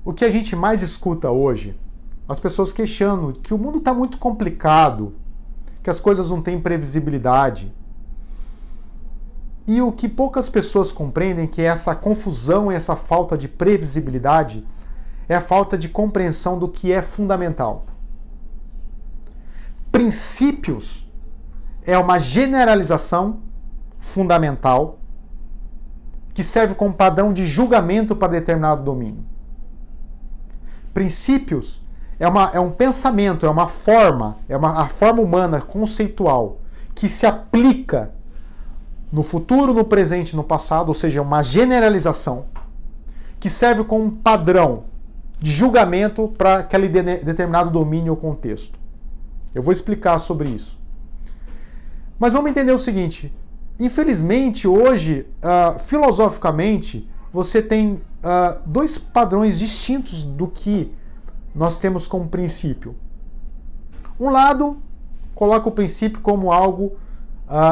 O que a gente mais escuta hoje, as pessoas queixando que o mundo está muito complicado, que as coisas não têm previsibilidade. E o que poucas pessoas compreendem que essa confusão e essa falta de previsibilidade é a falta de compreensão do que é fundamental. Princípios é uma generalização fundamental que serve como padrão de julgamento para determinado domínio. Princípios é um pensamento, é uma forma, a forma humana conceitual que se aplica no futuro, no presente e no passado, ou seja, uma generalização que serve como padrão de julgamento para aquele determinado domínio ou contexto. Eu vou explicar sobre isso. Mas vamos entender o seguinte: infelizmente, hoje, filosoficamente, você tem dois padrões distintos do que nós temos como princípio. Um lado coloca o princípio como algo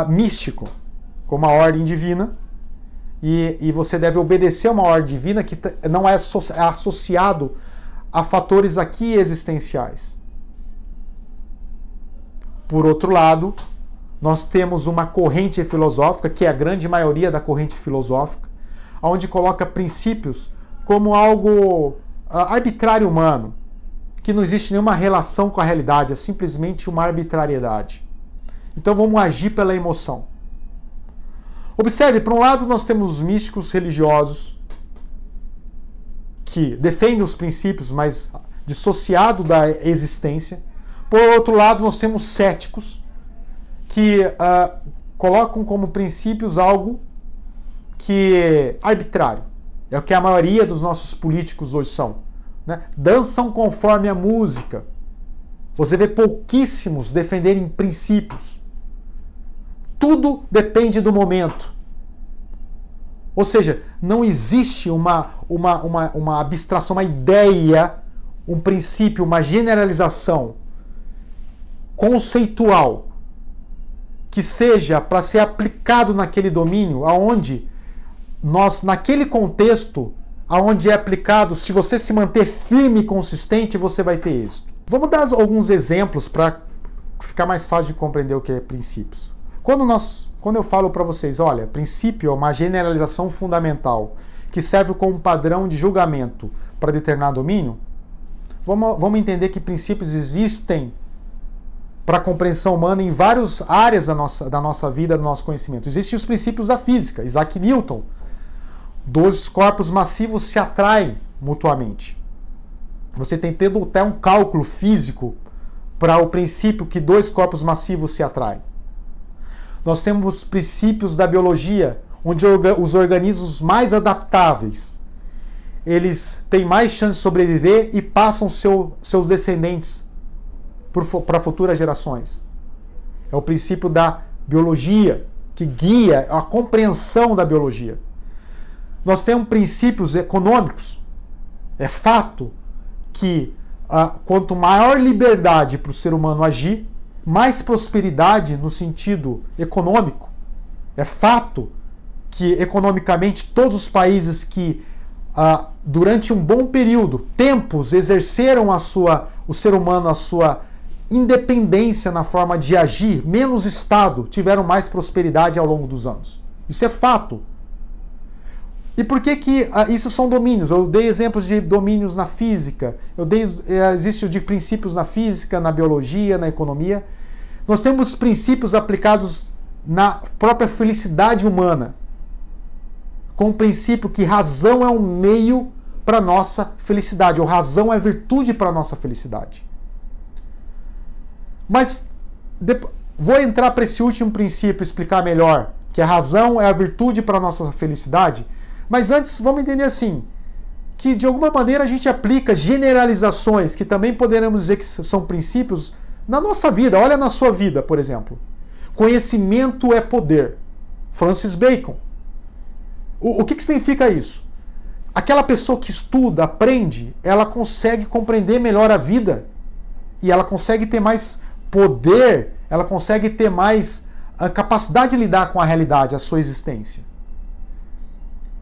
místico, como uma ordem divina, e você deve obedecer a uma ordem divina que não é associado a fatores aqui existenciais. Por outro lado, nós temos uma corrente filosófica, que é a grande maioria da corrente filosófica, onde coloca princípios como algo arbitrário humano, que não existe nenhuma relação com a realidade, é simplesmente uma arbitrariedade. Então vamos agir pela emoção. Observe, por um lado nós temos os místicos religiosos, que defendem os princípios, mas dissociado da existência. Por outro lado, nós temos céticos, que colocam como princípios algo que é arbitrário. É o que a maioria dos nossos políticos hoje são. Né? Dançam conforme a música. Você vê pouquíssimos defenderem princípios. Tudo depende do momento. Ou seja, não existe uma abstração, uma ideia, um princípio, uma generalização conceitual que seja para ser aplicado naquele domínio, aonde nós, naquele contexto, aonde é aplicado, se você se manter firme e consistente, você vai ter êxito. Vamos dar alguns exemplos para ficar mais fácil de compreender o que é princípios. Quando eu falo para vocês, olha, princípio é uma generalização fundamental que serve como padrão de julgamento para determinado domínio, vamos entender que princípios existem para a compreensão humana em várias áreas da nossa vida, do nosso conhecimento. Existem os princípios da física. Isaac Newton: dois corpos massivos se atraem mutuamente. Você tem tido até um cálculo físico para o princípio que dois corpos massivos se atraem. Nós temos princípios da biologia, onde os organismos mais adaptáveis, eles têm mais chance de sobreviver e passam seus descendentes para futuras gerações. É o princípio da biologia que guia a compreensão da biologia. Nós temos princípios econômicos. É fato que quanto maior liberdade para o ser humano agir, mais prosperidade no sentido econômico. É fato que, economicamente, todos os países que, durante um bom período, tempos, exerceram o ser humano a sua independência na forma de agir, menos Estado, tiveram mais prosperidade ao longo dos anos. Isso é fato. E por que isso são domínios? Eu dei exemplos de domínios na física, existe de princípios na física, na biologia, na economia. Nós temos princípios aplicados na própria felicidade humana, com o princípio que razão é um meio para a nossa felicidade, ou razão é virtude para a nossa felicidade. Mas vou entrar para esse último princípio, explicar melhor, que a razão é a virtude para a nossa felicidade. Mas antes, vamos entender assim, que de alguma maneira a gente aplica generalizações, que também poderemos dizer que são princípios, na nossa vida. Olha na sua vida, por exemplo. Conhecimento é poder. Francis Bacon. O que significa isso? Aquela pessoa que estuda, aprende, ela consegue compreender melhor a vida. E ela consegue ter mais poder, ela consegue ter mais a capacidade de lidar com a realidade, a sua existência.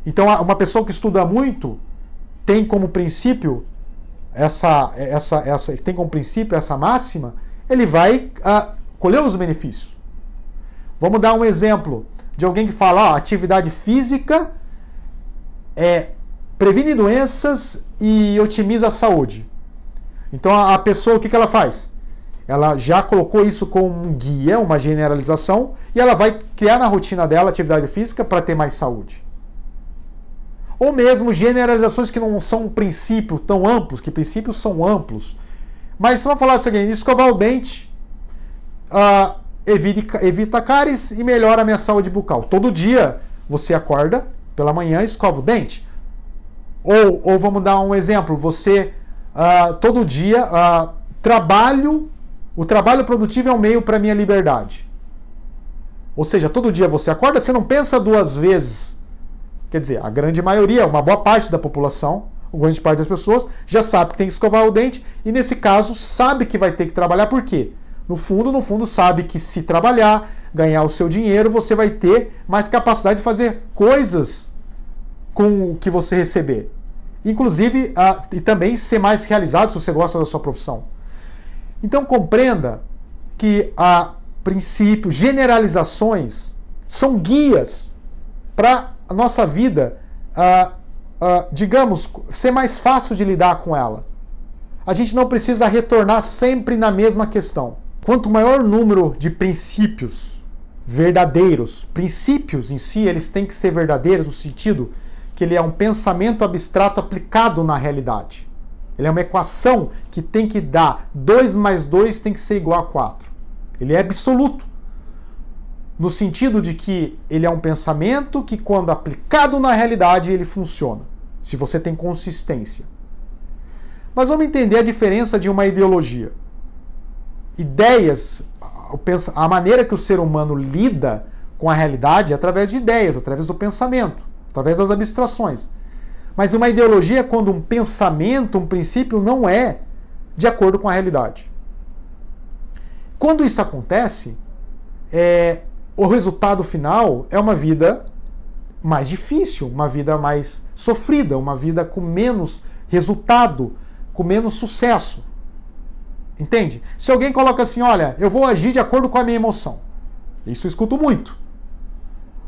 Então, uma pessoa que estuda muito tem como princípio essa máxima, ele vai colher os benefícios. Vamos dar um exemplo de alguém que fala, atividade física previne doenças e otimiza a saúde. Então a pessoa, o que ela faz? Ela já colocou isso como um guia, uma generalização, e ela vai criar na rotina dela atividade física para ter mais saúde. Ou mesmo generalizações que não são um princípio tão amplos, que princípios são amplos. Mas vamos falar o seguinte, escovar o dente evita cáries e melhora a minha saúde bucal. Todo dia você acorda pela manhã e escova o dente. Ou vamos dar um exemplo, você todo dia o trabalho produtivo é um meio para a minha liberdade. Ou seja, todo dia você acorda, você não pensa duas vezes. Quer dizer, a grande maioria, uma boa parte da população, uma grande parte das pessoas, já sabe que tem que escovar o dente e, nesse caso, sabe que vai ter que trabalhar. Por quê? No fundo, sabe que se trabalhar, ganhar o seu dinheiro, você vai ter mais capacidade de fazer coisas com o que você receber. Inclusive, e também ser mais realizado se você gosta da sua profissão. Então, compreenda que princípios, generalizações, são guias para a nossa vida, digamos, ser mais fácil de lidar com ela. A gente não precisa retornar sempre na mesma questão. Quanto maior número de princípios verdadeiros, princípios em si, eles têm que ser verdadeiros no sentido que ele é um pensamento abstrato aplicado na realidade. Ele é uma equação que tem que dar 2 mais 2 tem que ser igual a 4. Ele é absoluto. No sentido de que ele é um pensamento que, quando aplicado na realidade, ele funciona. Se você tem consistência. Mas vamos entender a diferença de uma ideologia. Ideias, a maneira que o ser humano lida com a realidade é através de ideias, através do pensamento, através das abstrações. Mas uma ideologia é quando um pensamento, um princípio, não é de acordo com a realidade. Quando isso acontece, o resultado final é uma vida mais difícil, uma vida mais sofrida, uma vida com menos resultado, com menos sucesso. Entende? Se alguém coloca assim, olha, eu vou agir de acordo com a minha emoção. Isso eu escuto muito.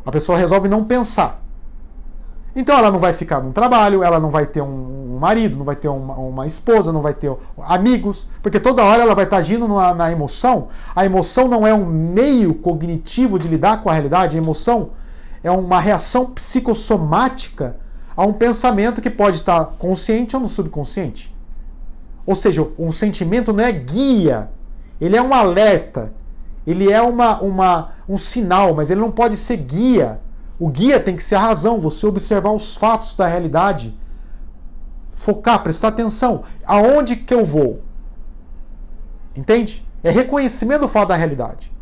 A pessoa resolve não pensar. Então ela não vai ficar num trabalho, ela não vai ter um marido, não vai ter uma esposa, não vai ter amigos, porque toda hora ela vai estar agindo na emoção. A emoção não é um meio cognitivo de lidar com a realidade, a emoção é uma reação psicossomática a um pensamento que pode estar consciente ou no subconsciente. Ou seja, um sentimento não é guia, ele é um alerta, ele é um sinal, mas ele não pode ser guia. O guia tem que ser a razão, você observar os fatos da realidade, focar, prestar atenção. Aonde que eu vou? Entende? É reconhecimento do fato da realidade.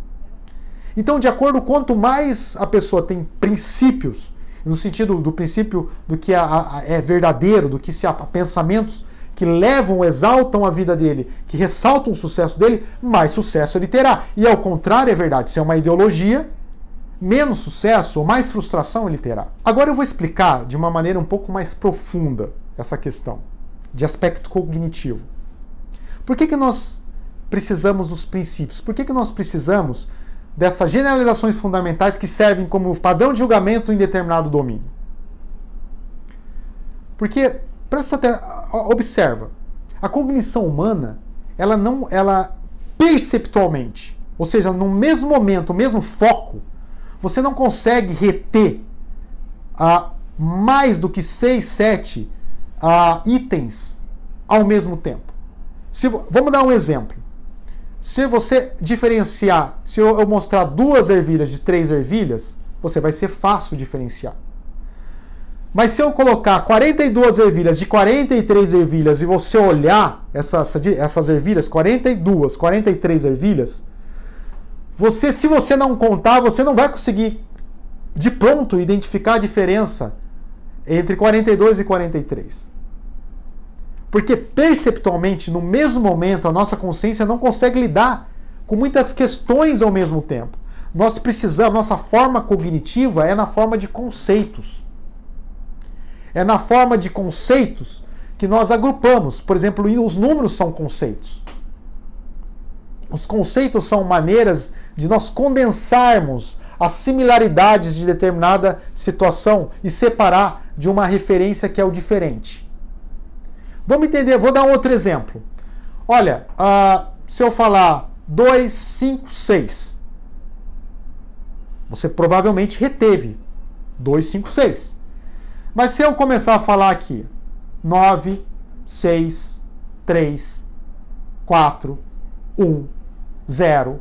Então, de acordo, quanto mais a pessoa tem princípios, no sentido do princípio do que é verdadeiro, do que se há pensamentos que levam, exaltam a vida dele, que ressaltam o sucesso dele, mais sucesso ele terá. E ao contrário, é verdade, se é uma ideologia, menos sucesso ou mais frustração ele terá. Agora eu vou explicar de uma maneira um pouco mais profunda essa questão de aspecto cognitivo. Por que nós precisamos dos princípios? Por que nós precisamos dessas generalizações fundamentais que servem como padrão de julgamento em determinado domínio? Porque, observa, a cognição humana, ela perceptualmente, ou seja, no mesmo momento, no mesmo foco, você não consegue reter mais do que 6, 7 itens ao mesmo tempo. Vamos dar um exemplo. Se você diferenciar, se eu mostrar 2 ervilhas de 3 ervilhas, você vai ser fácil diferenciar. Mas se eu colocar 42 ervilhas de 43 ervilhas e você olhar essas ervilhas, 42, 43 ervilhas, se você não contar, você não vai conseguir de pronto identificar a diferença entre 42 e 43. Porque perceptualmente, no mesmo momento, a nossa consciência não consegue lidar com muitas questões ao mesmo tempo. Nós precisamos, nossa forma cognitiva é na forma de conceitos. É na forma de conceitos que nós agrupamos. Por exemplo, os números são conceitos. Os conceitos são maneiras de nós condensarmos as similaridades de determinada situação e separar de uma referência que é o diferente. Vamos entender, vou dar um outro exemplo. Olha, se eu falar 2, 5, 6, você provavelmente reteve 2, 5, 6. Mas se eu começar a falar aqui 9, 6, 3, 4, 1, 0,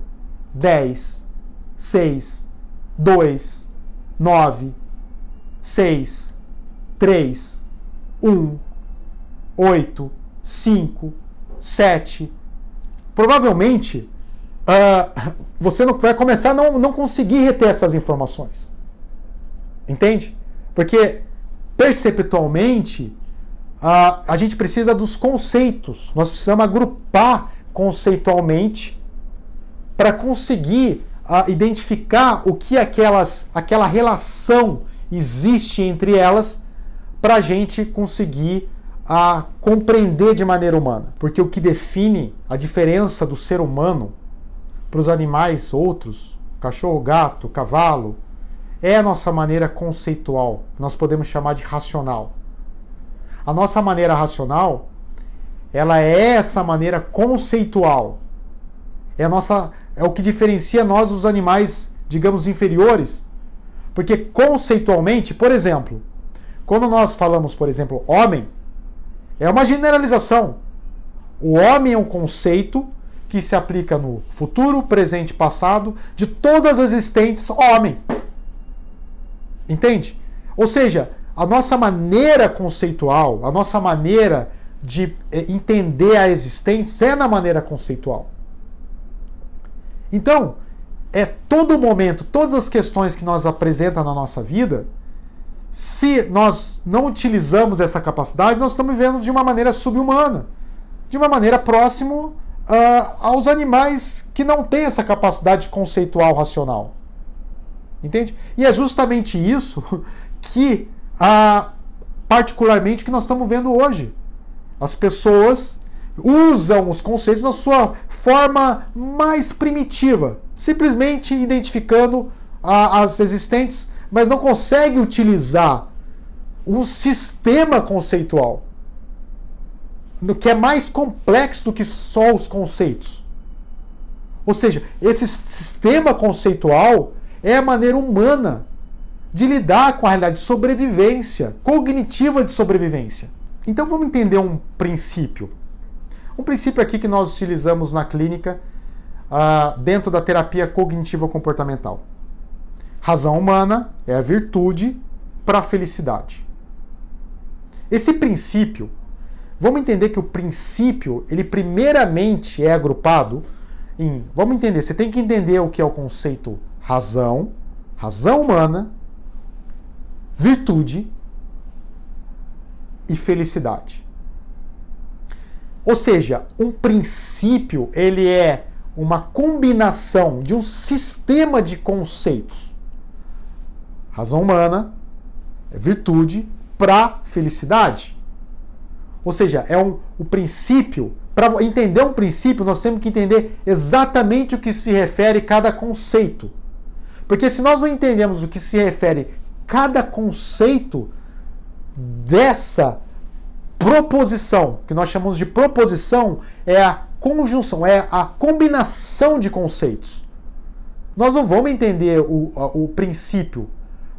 10, 6, 2, 9, 6, 3, 1, 8, 5, 7. Provavelmente você não vai começar a não conseguir reter essas informações. Entende? Porque perceptualmente a gente precisa dos conceitos. Nós precisamos agrupar conceitualmente para conseguir identificar o que aquela relação existe entre elas para a gente conseguir compreender de maneira humana. Porque o que define a diferença do ser humano para os animais outros, cachorro, gato, cavalo, é a nossa maneira conceitual, que nós podemos chamar de racional. A nossa maneira racional, ela é essa maneira conceitual. É o que diferencia nós dos animais, digamos, inferiores. Porque conceitualmente, por exemplo, quando nós falamos, por exemplo, homem, é uma generalização. O homem é um conceito que se aplica no futuro, presente e passado de todas as existentes homem. Entende? Ou seja, a nossa maneira conceitual, a nossa maneira de entender a existência é na maneira conceitual. Então, todo momento, todas as questões que nós apresentamos na nossa vida, se nós não utilizamos essa capacidade, nós estamos vivendo de uma maneira subhumana, de uma maneira próximo aos animais que não têm essa capacidade conceitual racional. Entende? E é justamente isso que, particularmente, que nós estamos vendo hoje. As pessoas usam os conceitos na sua forma mais primitiva, simplesmente identificando as existentes, mas não conseguem utilizar um sistema conceitual que é mais complexo do que só os conceitos. Ou seja, esse sistema conceitual é a maneira humana de lidar com a realidade de sobrevivência, cognitiva de sobrevivência. Então vamos entender um princípio. Um princípio aqui que nós utilizamos na clínica, dentro da terapia cognitivo-comportamental. Razão humana é a virtude para a felicidade. Esse princípio, vamos entender que o princípio, ele primeiramente é agrupado em... Vamos entender, você tem que entender o que é o conceito razão humana, virtude e felicidade. Ou seja, um princípio, ele é uma combinação de um sistema de conceitos. Razão humana, virtude para felicidade. Ou seja, o princípio. Para entender um princípio, nós temos que entender exatamente o que se refere cada conceito. Porque se nós não entendemos o que se refere cada conceito dessa proposição, que nós chamamos de proposição, é a conjunção, é a combinação de conceitos. Nós não vamos entender o princípio,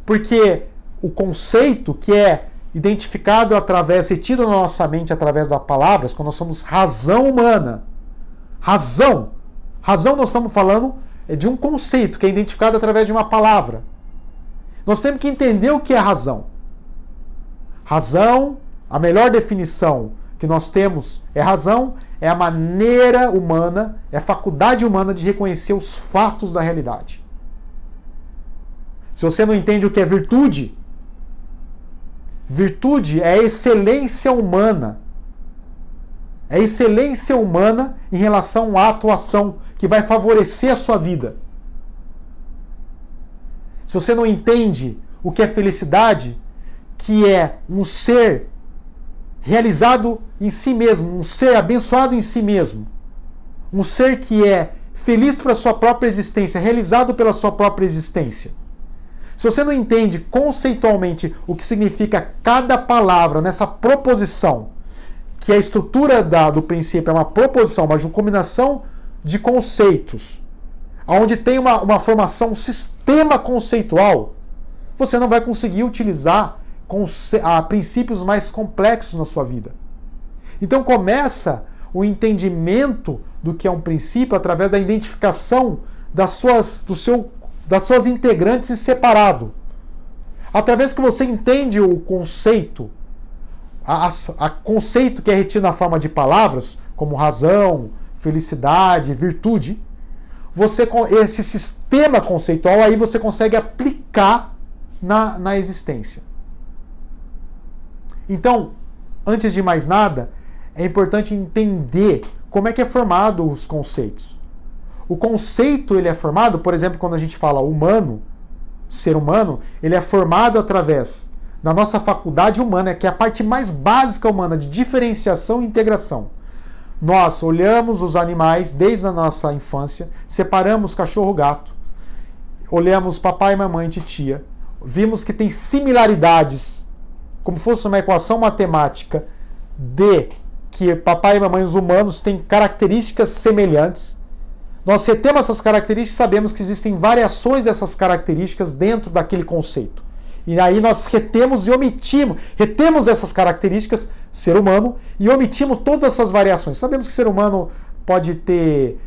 porque o conceito que é identificado retido na nossa mente através das palavras, quando nós somos razão humana. Razão nós estamos falando de um conceito que é identificado através de uma palavra. Nós temos que entender o que é razão. Razão, a melhor definição que nós temos é a maneira humana, é a faculdade humana de reconhecer os fatos da realidade. Se você não entende o que é virtude, virtude é a excelência humana. É a excelência humana em relação à atuação que vai favorecer a sua vida. Se você não entende o que é felicidade, que é um ser realizado em si mesmo, um ser abençoado em si mesmo, um ser que é feliz para a sua própria existência, realizado pela sua própria existência. Se você não entende conceitualmente o que significa cada palavra nessa proposição, que a estrutura do princípio é uma proposição, mas uma combinação de conceitos, onde tem uma formação, um sistema conceitual, você não vai conseguir utilizar princípios mais complexos na sua vida. Então começa o entendimento do que é um princípio através da identificação das suas integrantes em separado. Através que você entende o conceito, a conceito que é retido na forma de palavras, como razão, felicidade, virtude, esse sistema conceitual aí você consegue aplicar na existência. Então, antes de mais nada, é importante entender como é que é formado os conceitos. O conceito ele é formado, por exemplo, quando a gente fala humano, ser humano, ele é formado através da nossa faculdade humana, que é a parte mais básica humana de diferenciação e integração. Nós olhamos os animais desde a nossa infância, separamos cachorro-gato, olhamos papai, mamãe e titia, vimos que tem similaridades, como fosse uma equação matemática, de que papai e mamãe, os humanos, têm características semelhantes. Nós retemos essas características e sabemos que existem variações dessas características dentro daquele conceito. E aí nós retemos essas características, ser humano, e omitimos todas essas variações. Sabemos que ser humano pode ter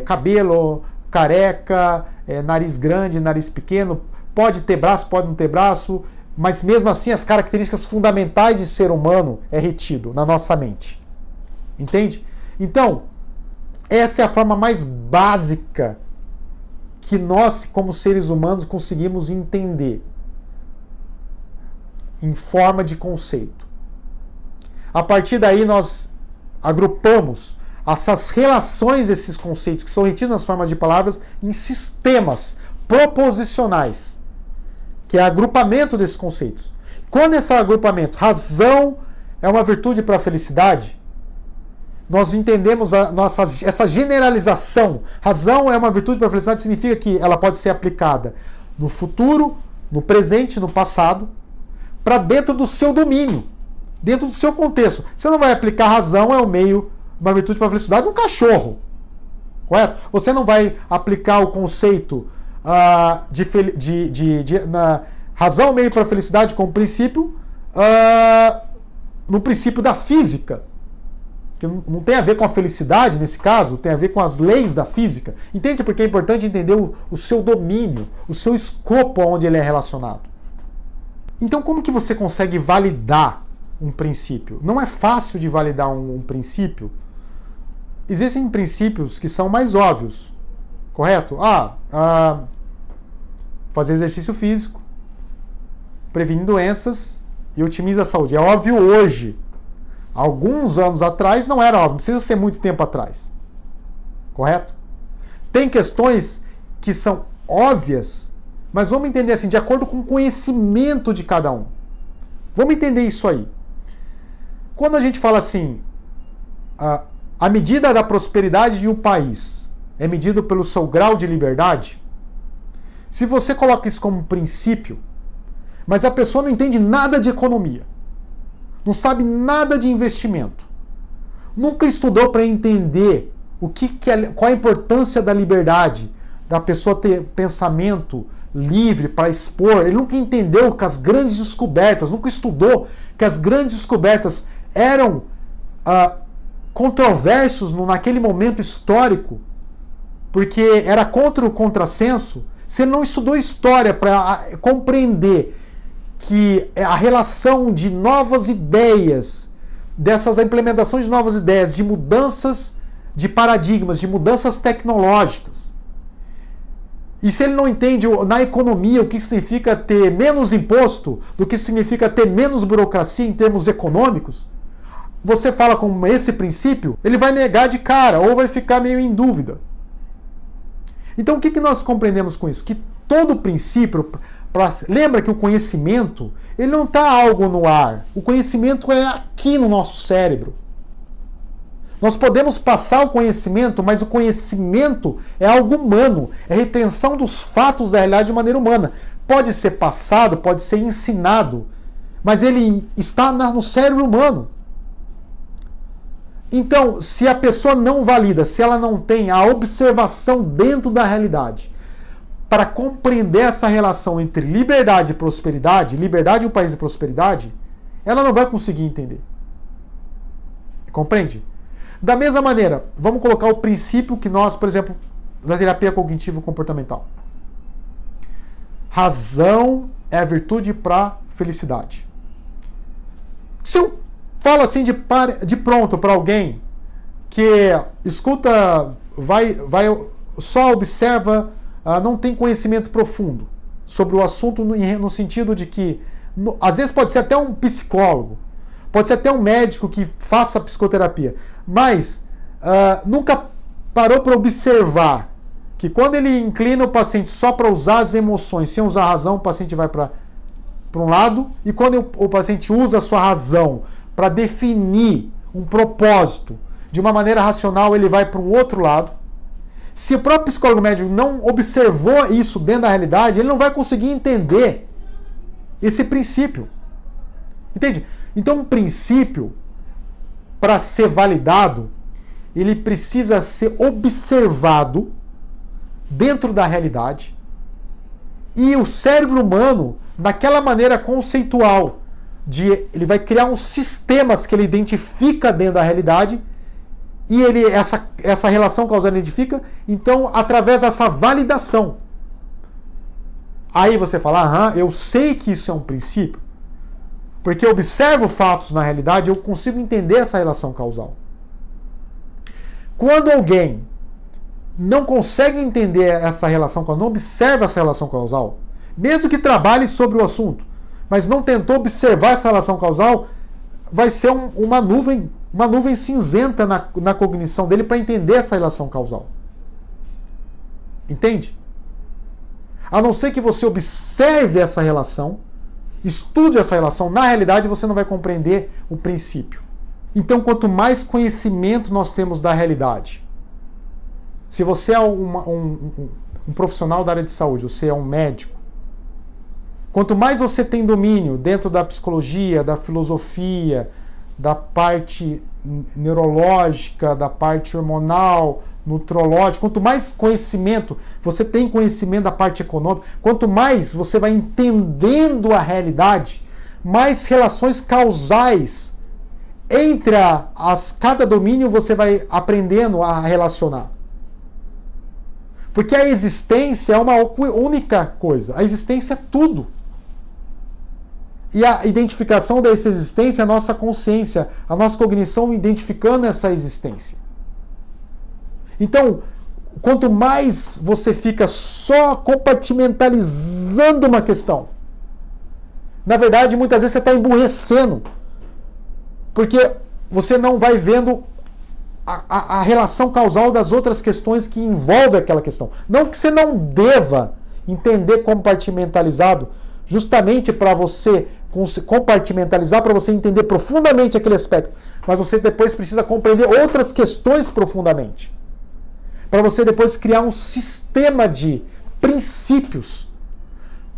cabelo, careca, nariz grande, nariz pequeno, pode ter braço, pode não ter braço, mas mesmo assim as características fundamentais de ser humano é retido na nossa mente. Entende? Então, essa é a forma mais básica que nós, como seres humanos, conseguimos entender em forma de conceito. A partir daí nós agrupamos essas relações desses conceitos que são retidos nas formas de palavras em sistemas proposicionais, que é agrupamento desses conceitos. Quando esse agrupamento, razão é uma virtude para a felicidade, nós entendemos essa generalização. Razão é uma virtude para a felicidade significa que ela pode ser aplicada no futuro, no presente, no passado, para dentro do seu domínio, dentro do seu contexto. Você não vai aplicar razão é o meio, uma virtude para a felicidade, num cachorro. Correto? Você não vai aplicar o conceito na razão meio para a felicidade como princípio no princípio da física, que não tem a ver com a felicidade nesse caso, tem a ver com as leis da física. Entende? Porque é importante entender o seu domínio, o seu escopo onde ele é relacionado. Então como que você consegue validar um princípio? Não é fácil de validar um princípio. Existem princípios que são mais óbvios, correto? Fazer exercício físico, prevenir doenças e otimiza a saúde. É óbvio hoje. Alguns anos atrás não era óbvio, não precisa ser muito tempo atrás. Correto? Tem questões que são óbvias, mas vamos entender assim, de acordo com o conhecimento de cada um. Vamos entender isso aí. Quando a gente fala assim, a medida da prosperidade de um país é medida pelo seu grau de liberdade, se você coloca isso como princípio, mas a pessoa não entende nada de economia, não sabe nada de investimento, nunca estudou para entender qual a importância da liberdade, da pessoa ter pensamento livre para expor, ele nunca entendeu que as grandes descobertas, nunca estudou que as grandes descobertas eram controversos naquele momento histórico, porque era contra o contrassenso. Você não estudou história para compreender que a relação de novas ideias, dessas implementações de novas ideias, de mudanças de paradigmas, de mudanças tecnológicas. E se ele não entende na economia o que significa ter menos imposto, do que significa ter menos burocracia em termos econômicos, você fala com esse princípio, ele vai negar de cara ou vai ficar meio em dúvida. Então o que nós compreendemos com isso? Que todo princípio, Lembra que o conhecimento, ele não está algo no ar. O conhecimento é aqui no nosso cérebro. Nós podemos passar o conhecimento, mas o conhecimento é algo humano. É retenção dos fatos da realidade de maneira humana. Pode ser passado, pode ser ensinado, mas ele está no cérebro humano. Então, se a pessoa não valida, se ela não tem a observação dentro da realidade, para compreender essa relação entre liberdade e prosperidade, liberdade é um país de prosperidade, ela não vai conseguir entender. Compreende? Da mesma maneira, vamos colocar o princípio que nós, por exemplo, na terapia cognitivo-comportamental. Razão é a virtude para felicidade. Se eu falo assim de pronto para alguém que escuta, só observa, não tem conhecimento profundo sobre o assunto no sentido de que, às vezes pode ser até um psicólogo, pode ser até um médico que faça psicoterapia, mas nunca parou para observar que quando ele inclina o paciente só para usar as emoções, sem usar a razão, o paciente vai para um lado, e quando o paciente usa a sua razão para definir um propósito de uma maneira racional, ele vai para um outro lado. Se o próprio psicólogo médico não observou isso dentro da realidade, ele não vai conseguir entender esse princípio. Entende? Então, um princípio, para ser validado, ele precisa ser observado dentro da realidade, e o cérebro humano, naquela maneira conceitual, ele vai criar uns sistemas que ele identifica dentro da realidade, e essa relação causal ele identifica, então, através dessa validação. Aí você fala, eu sei que isso é um princípio, porque eu observo fatos na realidade, eu consigo entender essa relação causal. Quando alguém não consegue entender essa relação causal, não observa essa relação causal, mesmo que trabalhe sobre o assunto, mas não tentou observar essa relação causal, vai ser uma nuvem cinzenta na cognição dele para entender essa relação causal. Entende? A não ser que você observe essa relação, estude essa relação, na realidade você não vai compreender o princípio. Então, quanto mais conhecimento nós temos da realidade, se você é um profissional da área de saúde, você é um médico, quanto mais você tem domínio dentro da psicologia, da filosofia, da parte neurológica, da parte hormonal, nutrológica, quanto mais conhecimento, você tem conhecimento da parte econômica, quanto mais você vai entendendo a realidade, mais relações causais entre cada domínio você vai aprendendo a relacionar. Porque a existência é uma única coisa. A existência é tudo. E a identificação dessa existência é a nossa consciência, a nossa cognição identificando essa existência. Então, quanto mais você fica só compartimentalizando uma questão, na verdade, muitas vezes você está emburrecendo. Porque você não vai vendo a relação causal das outras questões que envolvem aquela questão. Não que você não deva entender compartimentalizado, justamente para você compartimentalizar, para você entender profundamente aquele aspecto. Mas você depois precisa compreender outras questões profundamente. Para você depois criar um sistema de princípios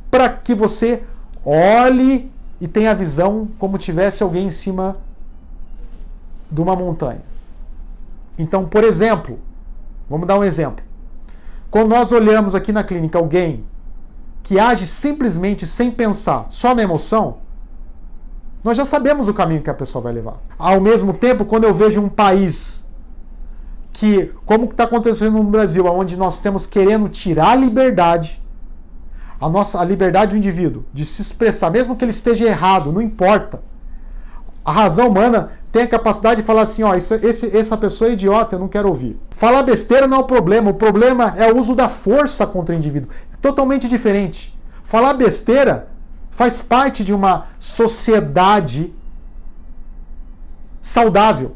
para que você olhe e tenha a visão como tivesse alguém em cima de uma montanha. Então, por exemplo, vamos dar um exemplo. Quando nós olhamos aqui na clínica alguém que age simplesmente sem pensar, só na emoção, nós já sabemos o caminho que a pessoa vai levar. Ao mesmo tempo, quando eu vejo um país que, como está acontecendo no Brasil, onde nós temos querendo tirar a liberdade, a liberdade do indivíduo de se expressar, mesmo que ele esteja errado, não importa. A razão humana tem a capacidade de falar assim, essa pessoa é idiota, eu não quero ouvir. Falar besteira não é o problema é o uso da força contra o indivíduo. É totalmente diferente. Falar besteira faz parte de uma sociedade saudável.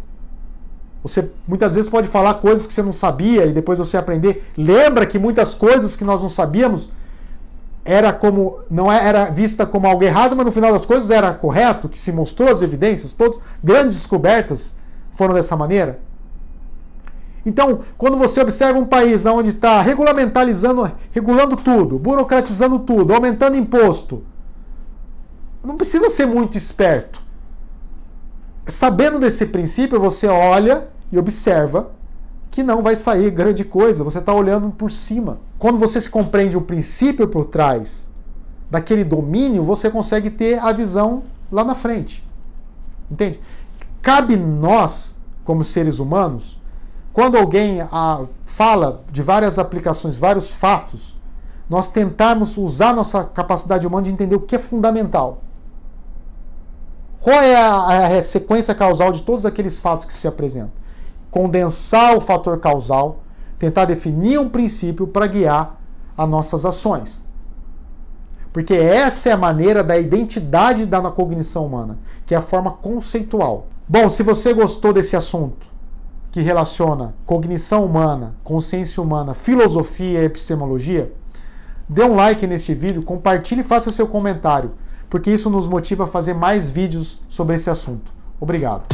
Você muitas vezes pode falar coisas que você não sabia e depois você aprender. Lembra que muitas coisas que nós não sabíamos não era vista como algo errado, mas no final das coisas era correto, que se mostrou as evidências, todas grandes descobertas foram dessa maneira. Então, quando você observa um país onde está regulando tudo, burocratizando tudo, aumentando imposto, não precisa ser muito esperto. Sabendo desse princípio, você olha e observa que não vai sair grande coisa, você está olhando por cima. Quando você se compreende o princípio por trás daquele domínio, você consegue ter a visão lá na frente. Entende? Cabe nós, como seres humanos, quando alguém fala de várias aplicações, vários fatos, nós tentarmos usar nossa capacidade humana de entender o que é fundamental. Qual é a sequência causal de todos aqueles fatos que se apresentam? Condensar o fator causal, tentar definir um princípio para guiar as nossas ações. Porque essa é a maneira da identidade da cognição humana, que é a forma conceitual. Bom, se você gostou desse assunto, que relaciona cognição humana, consciência humana, filosofia e epistemologia, dê um like neste vídeo, compartilhe e faça seu comentário, porque isso nos motiva a fazer mais vídeos sobre esse assunto. Obrigado.